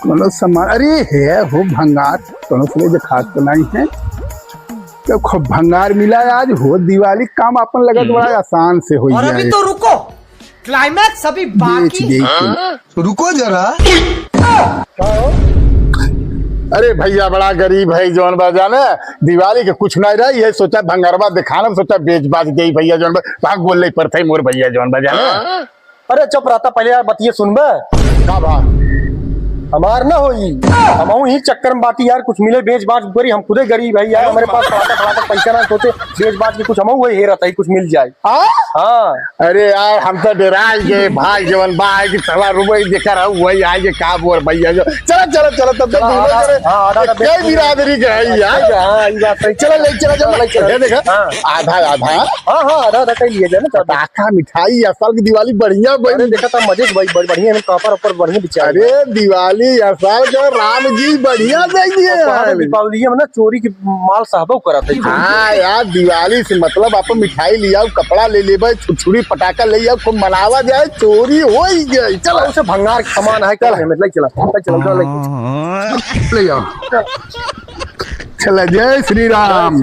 कोनो सामान अरे है हो भंगार कोनो से जो खास तो नहीं है तो खूब भंगार मिला है आज हो दिवाली काम अपन लगत बड़ा आसान से हो और अभी तो रुको, क्लाइमैक्स अभी बाकी। रुको जरा। अरे भैया बड़ा गरीब है जौन बाजा ना दिवाली के कुछ नहीं रही है सोचा भंगारवा दिखाना सोचा बेच बाज गई भैया जौन भाग बोल नहीं पड़ते मोर भैया जौन बाजा ना। अरे चुप रहता पहले यार बतिए सुनबे का बात हमार ना होई हम ही चक्कर में बाती यार कुछ मिले बेच बाज करी हम खुदे गरीब है यार हमारे पास फटाफट पैसा ना सोचे बेच बाज के कुछ हम वही हे रहता है कुछ मिल जाए। हाँ अरे यार हम तो डराए गए भाई जवन बा है कि सवा रुपये देखा रहा वही आएंगे का बोल भैया जो चलो चलो चलो तब तक कई बिरादरी के है यार चलो ले चलो देखा आधा आधा हाँ हाँ आधा आधा कहीं लिए जाए ना पटाखा मिठाई असल की दिवाली बढ़िया बनी देखा था मजे से भाई बढ़िया कपड़ ऊपर बढ़िया बिचार। अरे दिवाली असल जो राम जी बढ़िया देखिए दीपावली में ना चोरी की माल साहब करा था। हाँ यार दिवाली से मतलब आप मिठाई ले आओ कपड़ा ले ले छुरी पटाखा ले आओ खूब मनावा जाए चोरी हो ही गई चलो उसे भंगार सामान है क्या मतलब चला ले जाओ चला जय श्री राम।